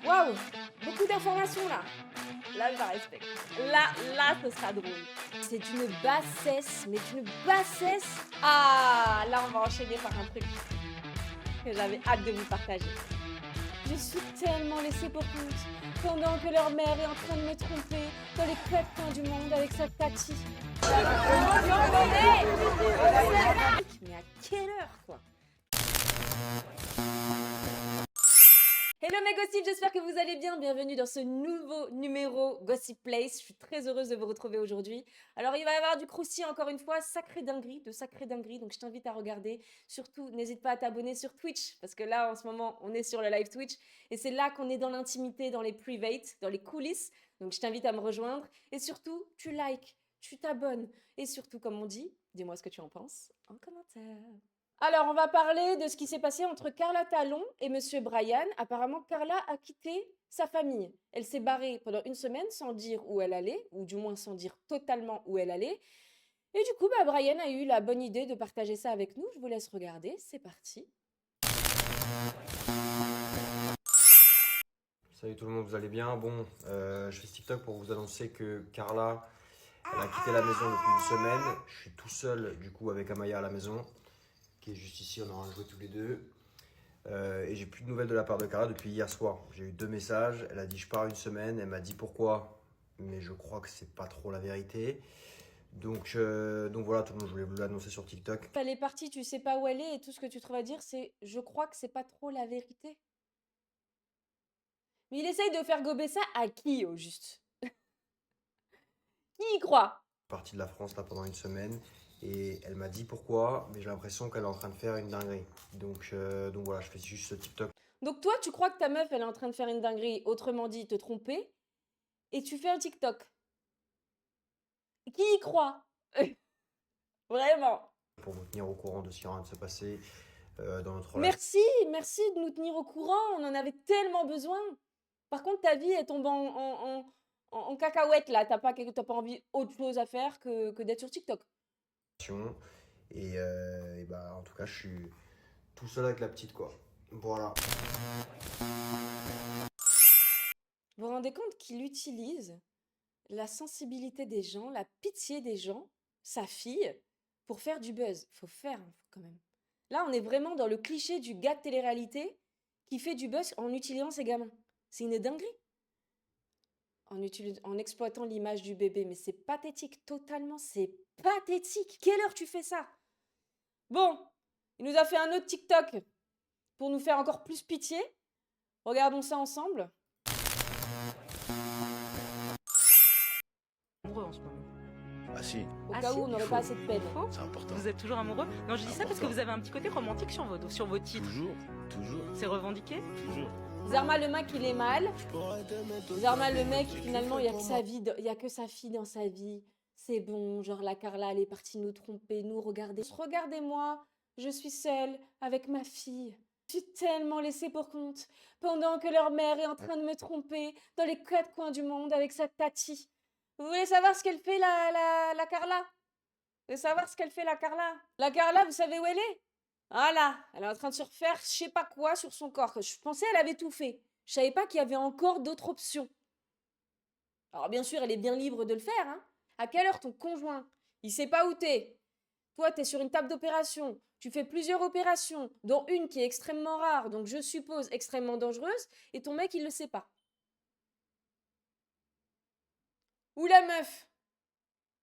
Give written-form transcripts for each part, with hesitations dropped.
Waouh, beaucoup d'informations là. Là, je la respecte. Là, ce sera drôle. C'est d'une bassesse, mais d'une bassesse. Ah, là, on va enchaîner par un truc que j'avais hâte de vous partager. Je suis tellement laissée pour compte pendant que leur mère est en train de me tromper dans les quatre coins du monde avec sa tati. Mais à quelle heure, quoi? Hello mes gossips, j'espère que vous allez bien. Bienvenue dans ce nouveau numéro Gossip Place. Je suis très heureuse de vous retrouver aujourd'hui. Alors il va y avoir du croustillant encore une fois, sacrée dinguerie, de sacrée dinguerie. Donc je t'invite à regarder. Surtout, n'hésite pas à t'abonner sur Twitch parce que là en ce moment on est sur le live Twitch et c'est là qu'on est dans l'intimité, dans les privates, dans les coulisses. Donc je t'invite à me rejoindre et surtout tu likes, tu t'abonnes et surtout comme on dit, dis-moi ce que tu en penses en commentaire. Alors, on va parler de ce qui s'est passé entre Carla Talon et Monsieur Brian. Apparemment, Carla a quitté sa famille. Elle s'est barrée pendant une semaine sans dire où elle allait, ou du moins sans dire totalement où elle allait. Et du coup, Brian a eu la bonne idée de partager ça avec nous. Je vous laisse regarder. C'est parti. Salut tout le monde, vous allez bien? Bon, je fais ce TikTok pour vous annoncer que Carla, elle a quitté la maison depuis une semaine. Je suis tout seul du coup avec Amaya à la maison, qui est juste ici, on aura joué tous les deux. Et j'ai plus de nouvelles de la part de Carla depuis hier soir. J'ai eu 2 messages, elle a dit je pars une semaine, elle m'a dit pourquoi, mais je crois que c'est pas trop la vérité. Donc voilà, tout le monde, je voulais vous l'annoncer sur TikTok. Elle est partie, tu sais pas où elle est, et tout ce que tu trouves à dire, c'est « je crois que c'est pas trop la vérité ». Mais il essaye de faire gober ça à qui, au juste? Qui y croit? Partie de la France là pendant une semaine et elle m'a dit pourquoi, mais j'ai l'impression qu'elle est en train de faire une dinguerie. Donc voilà, je fais juste ce TikTok. Donc toi, tu crois que ta meuf, elle est en train de faire une dinguerie, autrement dit, te tromper, et tu fais un TikTok. Qui y croit? Vraiment. Pour vous tenir au courant de ce qui est en train de se passer dans notre relation. Merci de nous tenir au courant, on en avait tellement besoin. Par contre, ta vie, elle tombe en cacahuète, là. T'as pas envie autre chose à faire que d'être sur TikTok. Et en tout cas, je suis tout seul avec la petite, quoi. Voilà. Vous vous rendez compte qu'il utilise la sensibilité des gens, la pitié des gens, sa fille, pour faire du buzz. Faut faire, hein, quand même. Là, on est vraiment dans le cliché du gars de télé-réalité qui fait du buzz en utilisant ses gamins. C'est une dinguerie. En exploitant l'image du bébé. Mais c'est pathétique, totalement, c'est pathétique. Quelle heure tu fais ça? Bon, il nous a fait un autre TikTok pour nous faire encore plus pitié. Regardons ça ensemble. Amoureux en ce moment. Ah si, Au Ah cas si, où on n'aurait faut. pas assez de peine. Faux. c'est important. Vous êtes toujours amoureux? Non, je dis ça parce que vous avez un petit côté romantique sur vos titres. Toujours, toujours, C'est revendiqué? toujours. Zarma le mec, il est mal. Zarma le mec, finalement, il y a que sa vie, il y a que sa fille dans sa vie. C'est bon, genre la Carla, elle est partie nous tromper, nous regarder. Regardez-moi, je suis seule avec ma fille. Je suis tellement laissée pour compte pendant que leur mère est en train de me tromper dans les quatre coins du monde avec sa tati. Vous voulez savoir ce qu'elle fait, la Carla? Vous voulez savoir ce qu'elle fait, la Carla? La Carla, vous savez où elle est? Voilà, elle est en train de se refaire je sais pas quoi sur son corps. Je pensais qu'elle avait tout fait. Je savais pas qu'il y avait encore d'autres options. Alors bien sûr, elle est bien libre de le faire, hein. À quelle heure ton conjoint, il sait pas où t'es? Toi, t'es sur une table d'opération. Tu fais plusieurs opérations, dont une qui est extrêmement rare, donc je suppose extrêmement dangereuse, et ton mec, il le sait pas. Ou la meuf,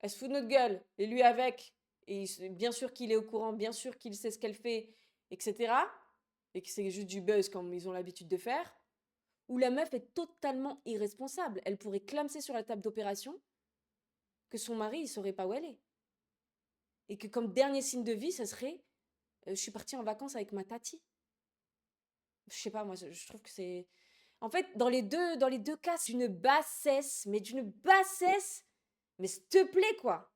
elle se fout de notre gueule, et lui avec. Et bien sûr qu'il est au courant, bien sûr qu'il sait ce qu'elle fait, etc. Et que c'est juste du buzz comme ils ont l'habitude de faire. Ou la meuf est totalement irresponsable. Elle pourrait clamser sur la table d'opération que son mari, il saurait pas où elle est. Et que comme dernier signe de vie, ça serait je suis partie en vacances avec ma tati. Je sais pas, moi, je trouve que c'est... En fait, dans les deux cas, c'est d'une bassesse, mais d'une bassesse. Mais s'il te plaît, quoi.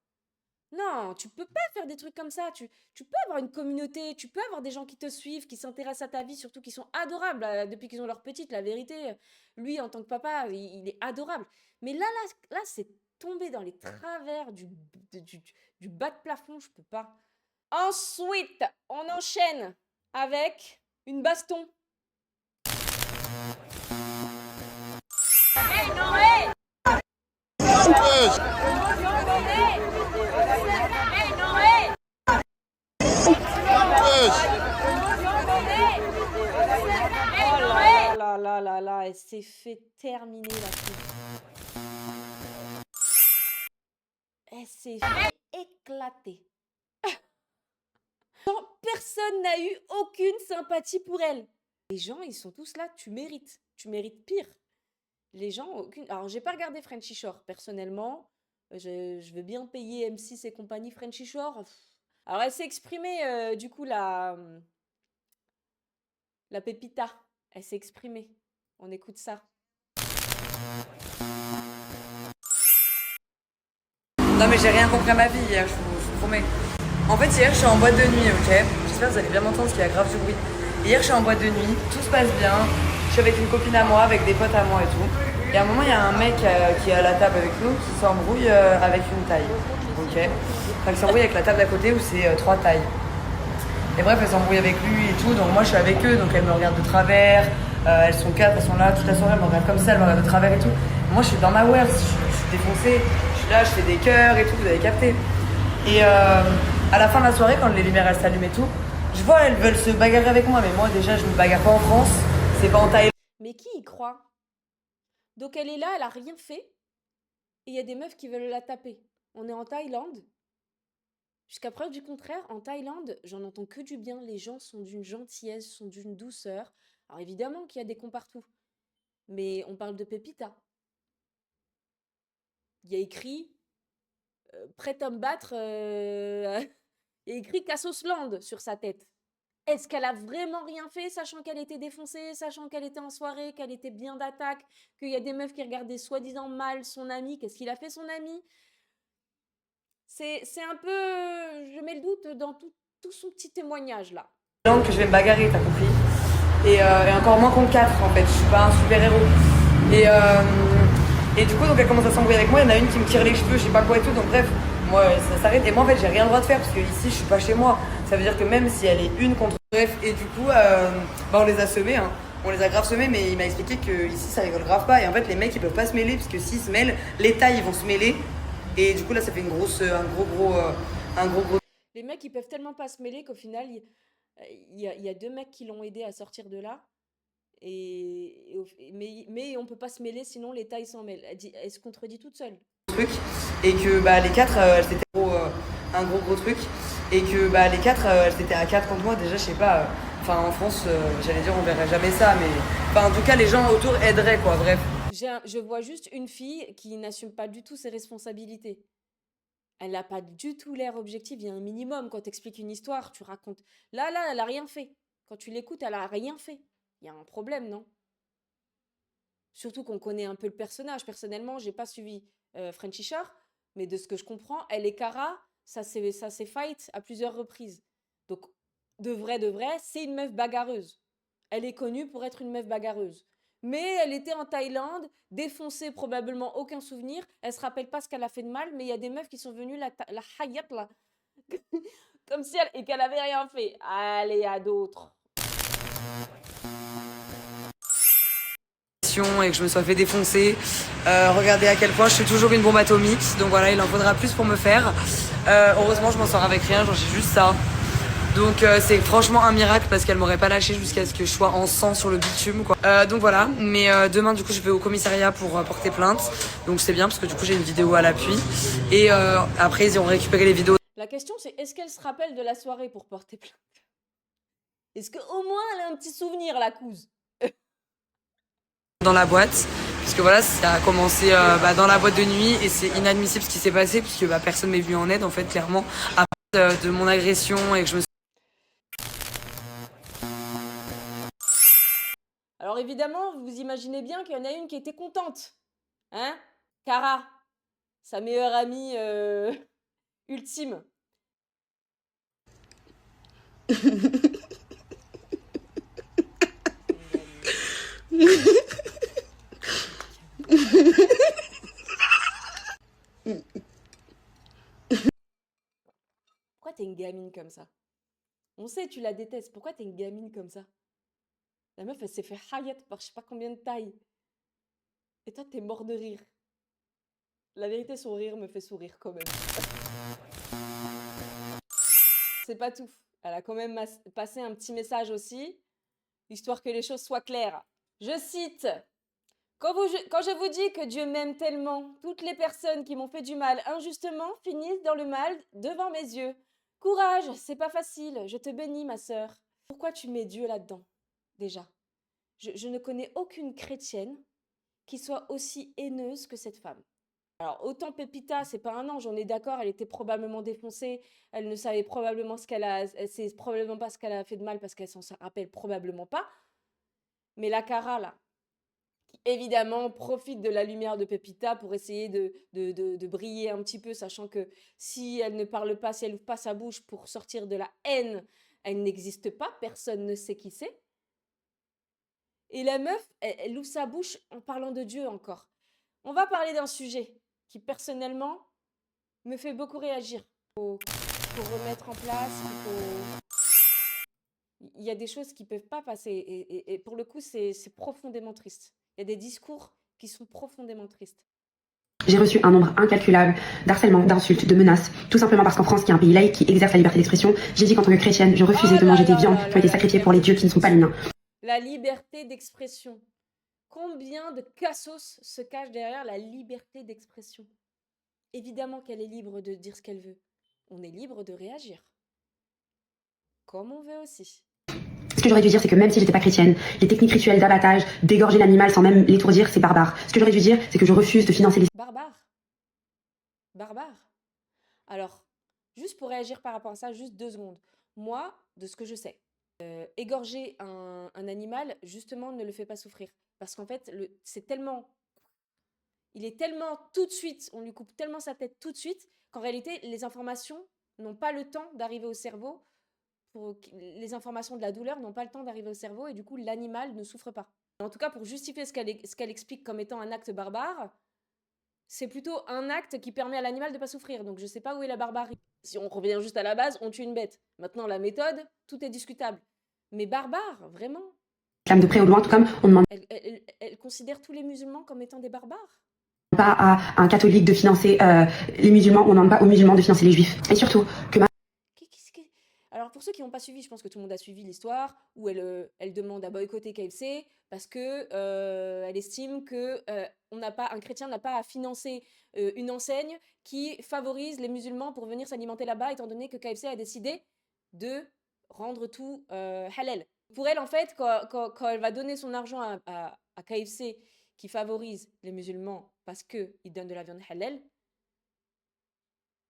Non, tu peux pas faire des trucs comme ça. Tu peux avoir une communauté, tu peux avoir des gens qui te suivent, qui s'intéressent à ta vie, surtout qui sont adorables depuis qu'ils ont leur petite. La vérité, lui, en tant que papa, il est adorable. Mais là, c'est tombé dans les travers du bas de plafond, je peux pas. Ensuite, on enchaîne avec une baston. là là là, elle s'est fait terminer la fille. Elle s'est fait éclater. Genre, personne n'a eu aucune sympathie pour elle. Les gens, ils sont tous là, tu mérites pire. Les gens, aucune. Alors, j'ai pas regardé Frenchy Shore, personnellement. Je veux bien payer M6 et compagnie Frenchy Shore. Pff. Alors, elle s'est exprimée, du coup, la Pépita. Elle s'est exprimée. On écoute ça. Non mais j'ai rien compris à ma vie hier, je vous promets. En fait hier je suis en boîte de nuit, ok. J'espère que vous allez bien m'entendre parce qu'il y a grave du bruit. Hier je suis en boîte de nuit, tout se passe bien. Je suis avec une copine à moi, avec des potes à moi et tout. Et à un moment il y a un mec qui est à la table avec nous qui s'embrouille avec une taille, ok. Enfin qui s'embrouille avec la table d'à côté où c'est 3 tailles. Et bref elle s'embrouille avec lui et tout, donc moi je suis avec eux, donc elle me regarde de travers. Elles sont 4, elles sont là toute la soirée, elles me regardent comme ça, elles me regardent de travers et tout. Moi je suis dans ma wares, je suis défoncée. Là, je fais des cœurs et tout, vous avez capté. Et à la fin de la soirée, quand les lumières elles s'allument et tout, je vois elles veulent se bagarrer avec moi, mais moi déjà je me bagarre pas en France, c'est pas en Thaïlande. Mais qui y croit? Donc elle est là, elle a rien fait. Et il y a des meufs qui veulent la taper. On est en Thaïlande. Jusqu'à preuve du contraire, en Thaïlande, j'en entends que du bien. Les gens sont d'une gentillesse, sont d'une douceur. Alors évidemment qu'il y a des cons partout. Mais on parle de Pépita. Il y a écrit prête à me battre. Il y a écrit Cassosland sur sa tête. Est-ce qu'elle a vraiment rien fait, sachant qu'elle était défoncée, sachant qu'elle était en soirée, qu'elle était bien d'attaque, qu'il y a des meufs qui regardaient soi-disant mal son ami? Qu'est-ce qu'il a fait, son ami? C'est un peu. Je mets le doute dans tout son petit témoignage là. Que je vais me bagarrer, t'as compris. Et encore moins contre 4 en fait, je suis pas un super héros. Et du coup, donc elle commence à s'embrouiller avec moi, il y en a une qui me tire les cheveux, je sais pas quoi et tout, donc bref, moi ça s'arrête. Et moi en fait, j'ai rien le droit de faire parce que ici, je suis pas chez moi. Ça veut dire que même si elle est une contre. Bref, et du coup, on les a semés, hein. On les a grave semés, mais il m'a expliqué que ici ça rigole grave pas. Et en fait, les mecs ils peuvent pas se mêler parce que s'ils se mêlent, les tailles ils vont se mêler. Et du coup, là ça fait un gros. Les mecs ils peuvent tellement pas se mêler qu'au final, il y a 2 mecs qui l'ont aidé à sortir de là. Mais on peut pas se mêler sinon les tailles s'en mêlent. Elle se contredit toute seule. Truc, et que les 4 c'était un gros truc. Et que les 4 elles étaient à 4 contre moi, déjà je sais pas. Enfin en France, j'allais dire on verrait jamais ça, mais. Enfin en tout cas les gens autour aideraient quoi, bref. Je vois juste une fille qui n'assume pas du tout ses responsabilités. Elle n'a pas du tout l'air objective. Il y a un minimum quand tu expliques une histoire, tu racontes. Là, elle a rien fait. Quand tu l'écoutes, elle a rien fait. Il y a un problème, non? Surtout qu'on connaît un peu le personnage. Personnellement, j'ai pas suivi Frenchy Shore, mais de ce que je comprends, elle et Kara, ça s'est fight à plusieurs reprises. Donc, de vrai, c'est une meuf bagarreuse. Elle est connue pour être une meuf bagarreuse. Mais elle était en Thaïlande, défoncée, probablement aucun souvenir. Elle se rappelle pas ce qu'elle a fait de mal, mais il y a des meufs qui sont venues la hayat là, comme si et qu'elle avait rien fait. Allez, à d'autres. Et que je me sois fait défoncer. Regardez à quel point je suis toujours une bombe atomique. Donc voilà, il en faudra plus pour me faire. Heureusement, je m'en sors avec rien, genre j'ai juste ça. Donc c'est franchement un miracle parce qu'elle m'aurait pas lâché jusqu'à ce que je sois en sang sur le bitume quoi. Donc voilà, mais demain du coup je vais au commissariat pour porter plainte. Donc c'est bien parce que du coup j'ai une vidéo à l'appui. Et après ils iront récupérer les vidéos. La question c'est est-ce qu'elle se rappelle de la soirée pour porter plainte? Est-ce qu'au moins elle a un petit souvenir la couse? Dans la boîte, puisque voilà, ça a commencé dans la boîte de nuit et c'est inadmissible ce qui s'est passé puisque personne m'est venu en aide en fait clairement après de mon agression et que je me suis... Alors évidemment, vous imaginez bien qu'il y en a une qui était contente. Hein? Kara, sa meilleure amie ultime. Pourquoi t'es une gamine comme ça? On sait, tu la détestes. Pourquoi t'es une gamine comme ça? La meuf, elle s'est fait hayat par je sais pas combien de tailles. Et toi, t'es mort de rire. La vérité, son rire me fait sourire quand même. C'est pas tout. Elle a quand même passé un petit message aussi, histoire que les choses soient claires. Je cite, quand je vous dis que Dieu m'aime tellement, toutes les personnes qui m'ont fait du mal injustement finissent dans le mal devant mes yeux. Courage, c'est pas facile, je te bénis, ma sœur. Pourquoi tu mets Dieu là-dedans, déjà? Je ne connais aucune chrétienne qui soit aussi haineuse que cette femme. Alors, autant Pépita, c'est pas un ange, on est d'accord, elle était probablement défoncée, elle ne savait probablement elle sait probablement pas ce qu'elle a fait de mal parce qu'elle s'en rappelle probablement pas. Mais la Cara, là, qui évidemment profite de la lumière de Pépita pour essayer de briller un petit peu, sachant que si elle ne parle pas, si elle ouvre pas sa bouche pour sortir de la haine, elle n'existe pas, personne ne sait qui c'est. Et la meuf, elle ouvre sa bouche en parlant de Dieu encore. On va parler d'un sujet qui, personnellement, me fait beaucoup réagir. Faut remettre en place, il y a des choses qui ne peuvent pas passer. Et pour le coup, c'est profondément triste. Il y a des discours qui sont profondément tristes. J'ai reçu un nombre incalculable d'harcèlements, d'insultes, de menaces, tout simplement parce qu'en France, qui est un pays laïque qui exerce la liberté d'expression, j'ai dit qu'en tant que chrétienne, je refusais de manger des viandes qui ont été sacrifiées pour les dieux qui ne sont pas les miens. La liberté d'expression. Combien de cassos se cachent derrière la liberté d'expression? Évidemment qu'elle est libre de dire ce qu'elle veut. On est libre de réagir. Comme on veut aussi. Ce que j'aurais dû dire, c'est que même si j'étais pas chrétienne, les techniques rituelles d'abattage, d'égorger l'animal sans même l'étourdir, c'est barbare. Ce que j'aurais dû dire, c'est que je refuse de financer les... Barbare. Barbare. Alors, juste pour réagir par rapport à ça, juste 2 secondes. Moi, de ce que je sais, égorger un animal, justement, ne le fait pas souffrir. Parce qu'en fait, c'est tellement... Il est tellement tout de suite, on lui coupe tellement sa tête tout de suite, qu'en réalité, les informations n'ont pas le temps d'arriver au cerveau. Les informations de la douleur n'ont pas le temps d'arriver au cerveau et du coup, l'animal ne souffre pas. En tout cas, pour justifier ce qu'elle explique comme étant un acte barbare, c'est plutôt un acte qui permet à l'animal de ne pas souffrir. Donc, je ne sais pas où est la barbarie. Si on revient juste à la base, on tue une bête. Maintenant, la méthode, tout est discutable. Mais barbare, vraiment. De près ou de loin, tout comme on demande Elle considère tous les musulmans comme étant des barbares. Pas à un catholique de financer les musulmans, on ne demande pas aux musulmans de financer les juifs. Et surtout, que Alors, pour ceux qui n'ont pas suivi, je pense que tout le monde a suivi l'histoire où elle demande à boycotter KFC parce que elle estime que un chrétien n'a pas à financer une enseigne qui favorise les musulmans pour venir s'alimenter là-bas, étant donné que KFC a décidé de rendre tout halal. Pour elle, en fait, quand elle va donner son argent à KFC qui favorise les musulmans parce qu'ils donnent de la viande halal,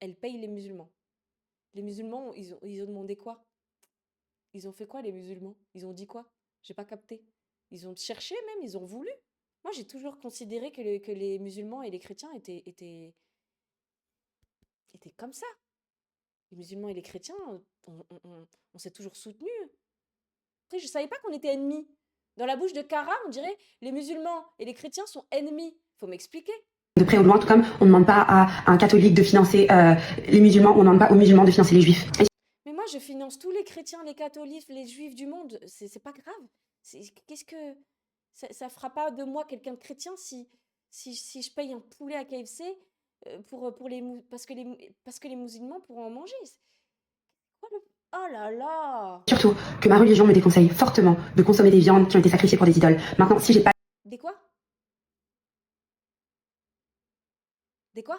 elle paye les musulmans. Les musulmans, ils ont demandé quoi? Ils ont fait quoi, les musulmans? Ils ont dit quoi? J'ai pas capté. Ils ont cherché même, ils ont voulu. Moi, j'ai toujours considéré que les musulmans et les chrétiens étaient comme ça. Les musulmans et les chrétiens, on s'est toujours soutenus. Après, je savais pas qu'on était ennemis. Dans la bouche de Cara, on dirait les musulmans et les chrétiens sont ennemis. Faut m'expliquer. De près ou de loin, tout comme on ne demande pas à un catholique de financer les musulmans, on ne demande pas aux musulmans de financer les juifs. Mais moi, je finance tous les chrétiens, les catholiques, les juifs du monde. C'est pas grave. Qu'est-ce que... Ça fera pas de moi quelqu'un de chrétien si je paye un poulet à KFC parce que les musulmans pourront en manger. Oh là là! Surtout que ma religion me déconseille fortement de consommer des viandes qui ont été sacrifiées pour des idoles. Maintenant, si j'ai pas... Des quoi? Des quoi?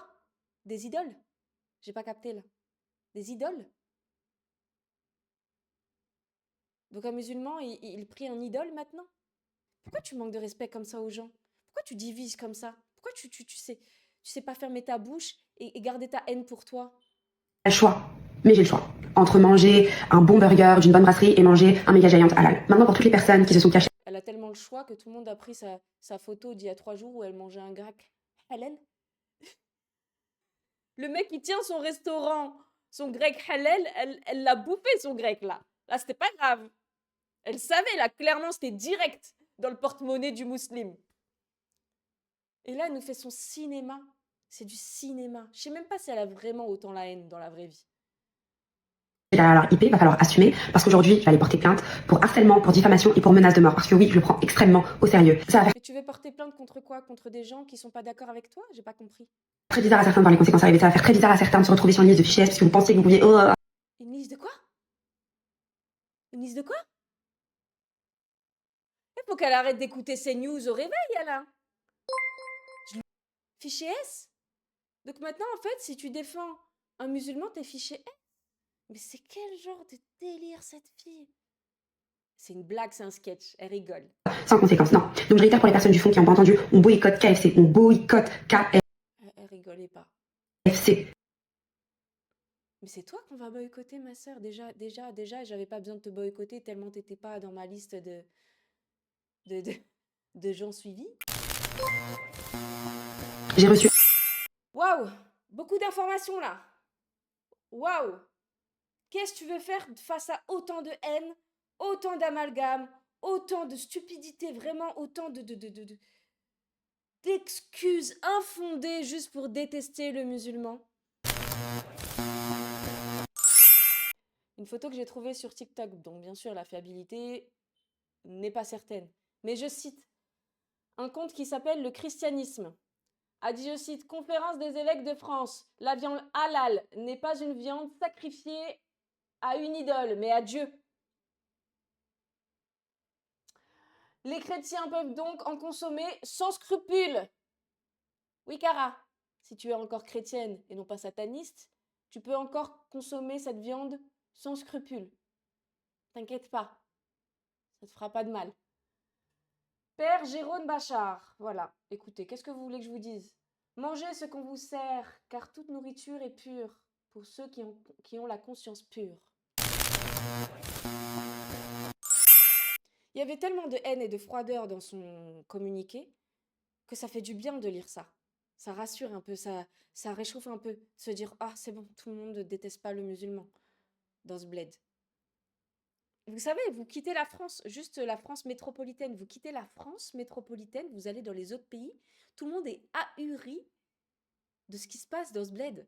Des idoles? J'ai pas capté là. Des idoles? Donc un musulman, il prie un idole maintenant? Pourquoi tu manques de respect comme ça aux gens? Pourquoi tu divises comme ça? Pourquoi tu sais pas fermer ta bouche et garder ta haine pour toi? Le choix, mais j'ai le choix entre manger un bon burger d'une bonne brasserie et manger un méga giant halal. Maintenant, pour toutes les personnes qui se sont cachées... Elle a tellement le choix que tout le monde a pris sa photo d'il y a 3 jours où elle mangeait un grec halal. Le mec, il tient son restaurant, son grec halal, elle l'a bouffé, son grec, là. Là, c'était pas grave. Elle savait, là, clairement, c'était direct dans le porte-monnaie du musulman. Et là, elle nous fait son cinéma. C'est du cinéma. Je sais même pas si elle a vraiment autant la haine dans la vraie vie. Derrière leur IP, il va falloir assumer, parce qu'aujourd'hui, je vais aller porter plainte pour harcèlement, pour diffamation et pour menace de mort. Parce que oui, je le prends extrêmement au sérieux. Ça va faire Mais tu veux porter plainte contre quoi? Contre des gens qui sont pas d'accord avec toi? J'ai pas compris. très bizarre à certains de voir les conséquences arriver. Ça va faire très bizarre à certains de se retrouver sur une liste de fichiers parce que vous pensez que vous pouviez... Une liste de quoi? Une liste de quoi? faut qu'elle arrête d'écouter ces news au réveil, Alain. Fiché S. Donc maintenant, en fait, si tu défends un musulman, t'es fiché S. Mais c'est quel genre de délire, cette fille? C'est une blague, c'est un sketch. Elle rigole. Sans conséquence, non. Donc je réitère pour les personnes du fond qui n'ont pas entendu, on boycotte KFC, on boycotte Elle rigolait pas. KFC. Mais c'est toi qu'on va boycotter, ma sœur. Déjà, j'avais pas besoin de te boycotter tellement t'étais pas dans ma liste de, de, de gens suivis. J'ai reçu Waouh! Beaucoup d'informations là. Waouh! Qu'est-ce que tu veux faire face à autant de haine, autant d'amalgame, autant de stupidité, vraiment autant d'excuses infondées juste pour détester le musulman? Une photo que j'ai trouvée sur TikTok, dont bien sûr la fiabilité n'est pas certaine. Mais je cite un compte qui s'appelle Le Christianisme. A dit, je cite, Conférence des évêques de France. La viande halal n'est pas une viande sacrifiée à une idole, mais à Dieu. Les chrétiens peuvent donc en consommer sans scrupule. Oui, Cara, si tu es encore chrétienne et non pas sataniste, tu peux encore consommer cette viande sans scrupule. T'inquiète pas, ça te fera pas de mal. Père Jérôme Bachar, voilà. Écoutez, qu'est-ce que vous voulez que je vous dise? Mangez ce qu'on vous sert, car toute nourriture est pure, pour ceux qui ont la conscience pure. Il y avait tellement de haine et de froideur dans son communiqué que ça fait du bien de lire ça. Ça rassure un peu, ça réchauffe un peu. Se dire, ah c'est bon, tout le monde ne déteste pas le musulman dans ce bled. Vous savez, vous quittez la France, juste la France métropolitaine, vous quittez la France métropolitaine, vous allez dans les autres pays, tout le monde est ahuri de ce qui se passe dans ce bled.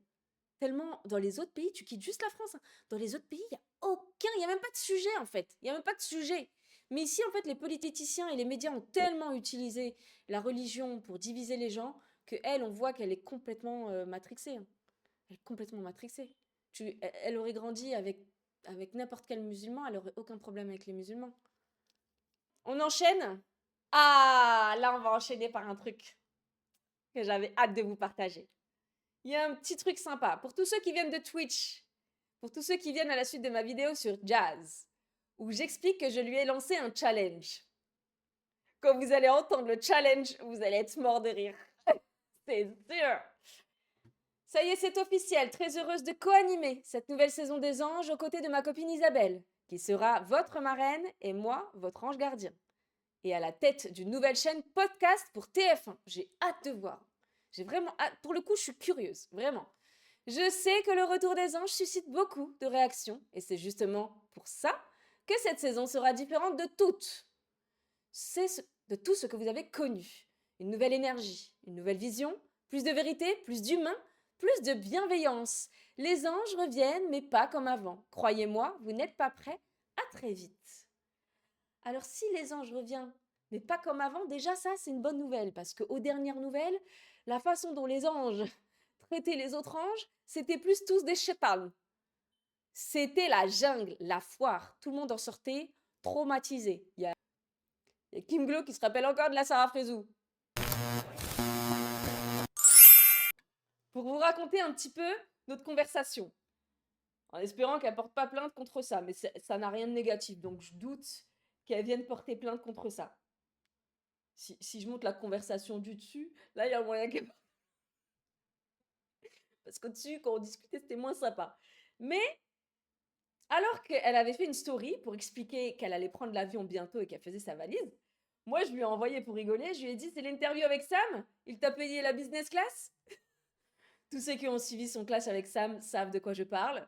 Tellement, dans les autres pays, tu quittes juste la France, hein. Dans les autres pays, il n'y a même pas de sujet en fait. Il n'y a même pas de sujet. Mais ici, en fait, les politiciens et les médias ont tellement utilisé la religion pour diviser les gens qu'elle, on voit qu'elle est complètement matrixée. Hein. Elle est complètement matrixée. Elle aurait grandi avec n'importe quel musulman, elle n'aurait aucun problème avec les musulmans. On enchaîne? Ah, là, on va enchaîner par un truc que j'avais hâte de vous partager. Il y a un petit truc sympa. Pour tous ceux qui viennent de Twitch, pour tous ceux qui viennent à la suite de ma vidéo sur Jazz, où j'explique que je lui ai lancé un challenge. Quand vous allez entendre le challenge, vous allez être mort de rire. C'est sûr. Ça y est, c'est officiel. Très heureuse de co-animer cette nouvelle saison des Anges aux côtés de ma copine Isabelle, qui sera votre marraine et moi, votre ange gardien. Et à la tête d'une nouvelle chaîne podcast pour TF1. J'ai hâte de voir. J'ai vraiment hâte. Pour le coup, je suis curieuse. Vraiment. Je sais que le retour des Anges suscite beaucoup de réactions. Et c'est justement pour ça que cette saison sera différente de toutes. De tout ce que vous avez connu. Une nouvelle énergie, une nouvelle vision, plus de vérité, plus d'humain, plus de bienveillance. Les anges reviennent, mais pas comme avant. Croyez-moi, vous n'êtes pas prêts. À très vite. Alors si les anges reviennent, mais pas comme avant, déjà ça c'est une bonne nouvelle, parce qu'aux dernières nouvelles, la façon dont les anges traitaient les autres anges, c'était plus tous des chétans. C'était la jungle, la foire. Tout le monde en sortait traumatisé. Il y a Kim Glow qui se rappelle encore de la Sarah Frézou. Pour vous raconter un petit peu notre conversation, en espérant qu'elle porte pas plainte contre ça, mais ça n'a rien de négatif, donc je doute qu'elle vienne porter plainte contre ça. Si je monte la conversation du dessus, là il y a moyen qu'elle... Parce qu'au-dessus, quand on discutait, c'était moins sympa. Mais, alors qu'elle avait fait une story pour expliquer qu'elle allait prendre l'avion bientôt et qu'elle faisait sa valise, moi je lui ai envoyé pour rigoler, je lui ai dit, c'est l'interview avec Sam? Il t'a payé la business class? Tous ceux qui ont suivi son clash avec Sam savent de quoi je parle.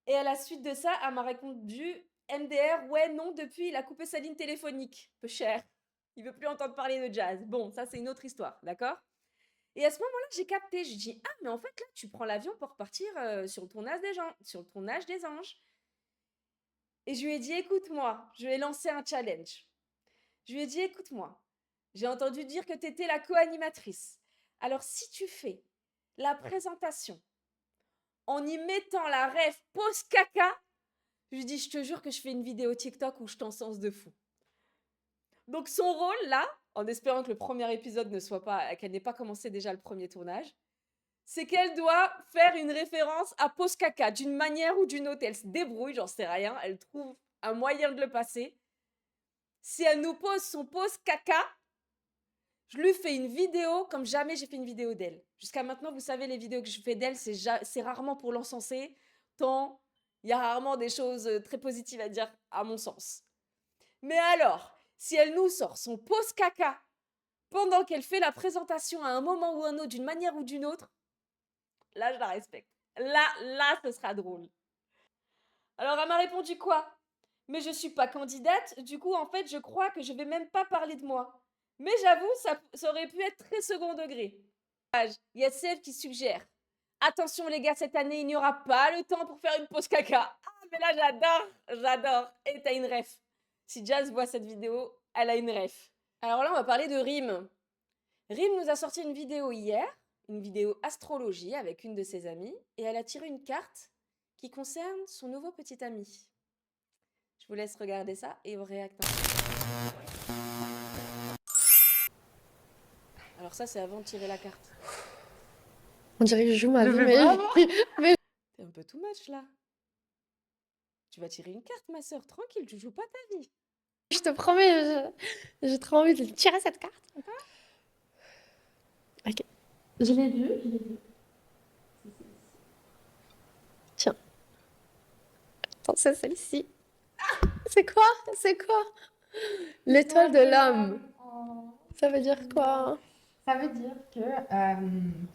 Et à la suite de ça, elle m'a répondu MDR, ouais, non, depuis, il a coupé sa ligne téléphonique. Peu cher. Il veut plus entendre parler de jazz. Bon, ça, c'est une autre histoire, d'accord? Et à ce moment-là, j'ai capté. Je dis, ah, mais en fait, là, tu prends l'avion pour partir sur le tournage des Anges. Et je lui ai dit, écoute-moi, je lui ai lancé un challenge. Je lui ai dit, écoute-moi, j'ai entendu dire que tu étais la co-animatrice. Alors, si tu fais la présentation en y mettant la ref pause caca, je lui dis, je te jure que je fais une vidéo TikTok où je t'encense de fou. Donc son rôle là, en espérant que le premier épisode ne soit pas, qu'elle n'ait pas commencé déjà le premier tournage, c'est qu'elle doit faire une référence à pause caca d'une manière ou d'une autre. Elle se débrouille, j'en sais rien, elle trouve un moyen de le passer. Si elle nous pose son pause caca, je lui fais une vidéo comme jamais j'ai fait une vidéo d'elle. Jusqu'à maintenant, vous savez, les vidéos que je fais d'elle, c'est rarement pour l'encenser, tant il y a rarement des choses très positives à dire, à mon sens. Mais alors, si elle nous sort son pause caca pendant qu'elle fait la présentation à un moment ou un autre, d'une manière ou d'une autre, là, je la respecte. Là, ce sera drôle. Alors, elle m'a répondu quoi? Mais je suis pas candidate, du coup, en fait, je crois que je vais même pas parler de moi. Mais j'avoue, ça aurait pu être très second degré. Il y a Sèvres qui suggère. Attention les gars, cette année, il n'y aura pas le temps pour faire une pause caca. Ah, mais là, j'adore. Et t'as une ref. Si Jazz voit cette vidéo, elle a une ref. Alors là, on va parler de Rim. Rim nous a sorti une vidéo hier, une vidéo astrologie avec une de ses amies, et elle a tiré une carte qui concerne son nouveau petit ami. Je vous laisse regarder ça et vous réactez. Alors ça, c'est avant de tirer la carte. On dirait que je joue ma Je vie, vais mais... vraiment. T'es un peu too much là. Tu vas tirer une carte, ma sœur, tranquille, tu joues pas ta vie. Je te promets, j'ai trop envie de tirer cette carte. Ok. Je l'ai vu. Tiens. Attends, c'est celle-ci. C'est quoi? C'est quoi? L'étoile de l'homme. Ça veut dire quoi? Ça veut dire que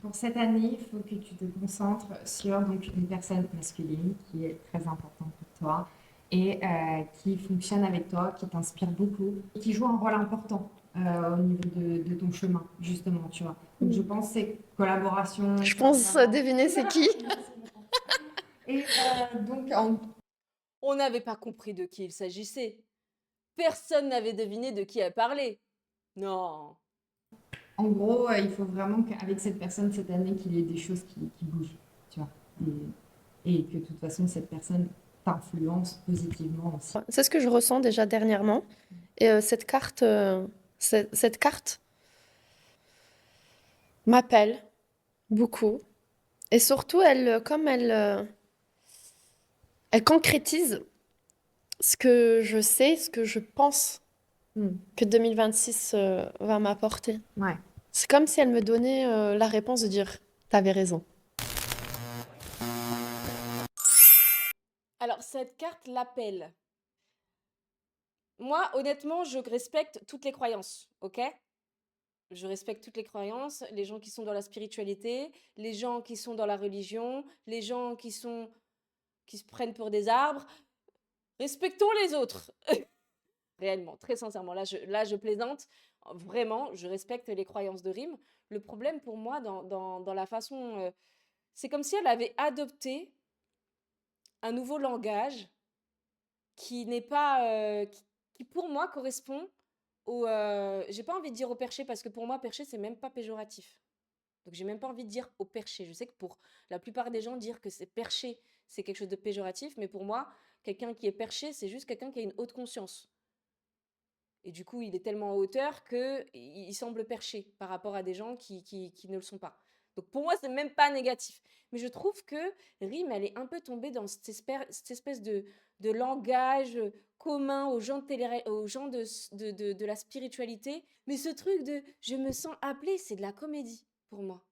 pour cette année, il faut que tu te concentres sur donc, une personne masculine qui est très importante pour toi et qui fonctionne avec toi, qui t'inspire beaucoup et qui joue un rôle important au niveau de ton chemin, justement, tu vois. Donc je pense que c'est collaboration. Je pense deviner c'est qui. Et donc, On n'avait pas compris de qui il s'agissait. Personne n'avait deviné de qui elle parlait. Non. en gros, il faut vraiment qu'avec cette personne cette année, qu'il y ait des choses qui bougent, tu vois. Et que de toute façon, cette personne t'influence positivement aussi. C'est ce que je ressens déjà dernièrement. Et cette carte m'appelle beaucoup. Et surtout, elle concrétise ce que je sais, ce que je pense que 2026 va m'apporter. Ouais. C'est comme si elle me donnait la réponse de dire, t'avais raison. Alors, cette carte l'appelle. Moi, honnêtement, je respecte toutes les croyances, ok? Je respecte toutes les croyances, les gens qui sont dans la spiritualité, les gens qui sont dans la religion, les gens qui se prennent pour des arbres. Respectons les autres. Réellement, très sincèrement. Là, je plaisante. Vraiment, je respecte les croyances de Rim. Le problème pour moi, dans la façon... c'est comme si elle avait adopté un nouveau langage qui n'est pas... qui pour moi correspond au... j'ai pas envie de dire au perché, parce que pour moi, perché, c'est même pas péjoratif. Donc, j'ai même pas envie de dire au perché. Je sais que pour la plupart des gens, dire que c'est perché, c'est quelque chose de péjoratif. Mais pour moi, quelqu'un qui est perché, c'est juste quelqu'un qui a une haute conscience. Et du coup, il est tellement en hauteur qu'il semble perché par rapport à des gens qui ne le sont pas. Donc pour moi, c'est même pas négatif. Mais je trouve que Rim, elle est un peu tombée dans cette espèce de langage commun aux gens de la spiritualité. Mais ce truc de « je me sens appelée », c'est de la comédie pour moi.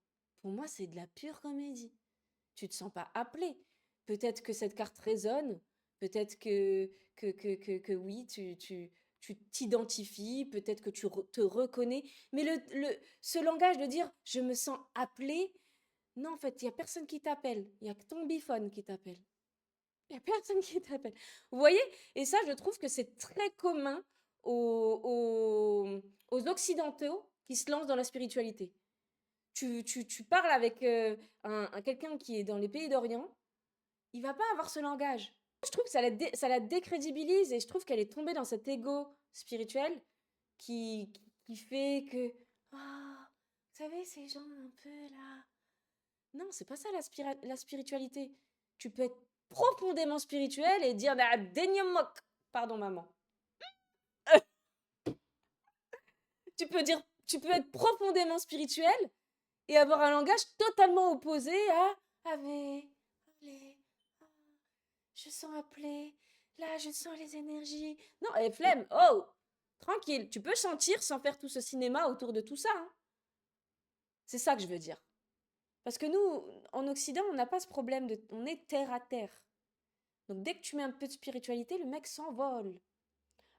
Pour moi, c'est de la pure comédie. Tu te sens pas appelée. Peut-être que cette carte résonne. Peut-être que oui, tu t'identifies, peut-être que tu te reconnais, mais ce langage de dire « je me sens appelé », non, en fait, il n'y a personne qui t'appelle, il n'y a que ton biphone qui t'appelle. Il n'y a personne qui t'appelle. Vous voyez? Et ça, je trouve que c'est très commun aux Occidentaux qui se lancent dans la spiritualité. Tu parles avec quelqu'un qui est dans les pays d'Orient, il va pas avoir ce langage. Je trouve que ça la décrédibilise et je trouve qu'elle est tombée dans cet ego spirituel qui fait que vous savez, ces gens un peu là. Non, c'est pas ça la spiritualité. Tu peux être profondément spirituel et dire pardon maman. tu peux être profondément spirituel et avoir un langage totalement opposé à Ave, allez, je sens appeler, là je sens les énergies. Non, flemme, oh, tranquille, tu peux sentir sans faire tout ce cinéma autour de tout ça. Hein. C'est ça que je veux dire. Parce que nous, en Occident, on n'a pas ce problème on est terre à terre. Donc dès que tu mets un peu de spiritualité, le mec s'envole.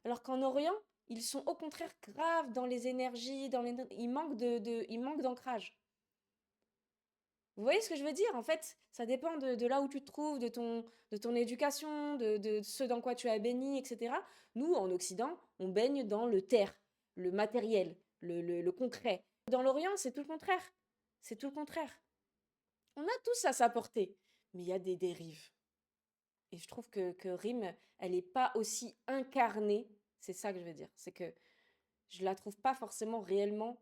Alors qu'en Orient, ils sont au contraire graves dans les énergies, il manque d'ancrage. Vous voyez ce que je veux dire? En fait, ça dépend de là où tu te trouves, de ton éducation, de ce dans quoi tu as baigné, etc. Nous, en Occident, on baigne dans le terre, le matériel, le concret. Dans l'Orient, c'est tout le contraire. C'est tout le contraire. On a tous à sa portée, mais il y a des dérives. Et je trouve que Rim, elle n'est pas aussi incarnée. C'est ça que je veux dire. C'est que je la trouve pas forcément réellement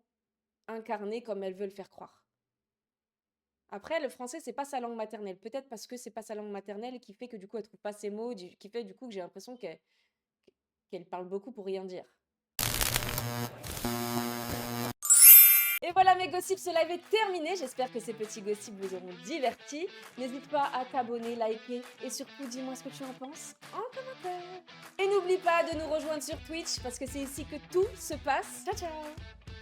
incarnée comme elle veut le faire croire. Après, le français, c'est pas sa langue maternelle. Peut-être parce que c'est pas sa langue maternelle qui fait que du coup, elle trouve pas ses mots, qui fait du coup que j'ai l'impression qu'elle parle beaucoup pour rien dire. Et voilà mes gossips, ce live est terminé. J'espère que ces petits gossips vous auront divertis. N'hésite pas à t'abonner, liker et surtout dis-moi ce que tu en penses en commentaire. Et n'oublie pas de nous rejoindre sur Twitch parce que c'est ici que tout se passe. Ciao ciao.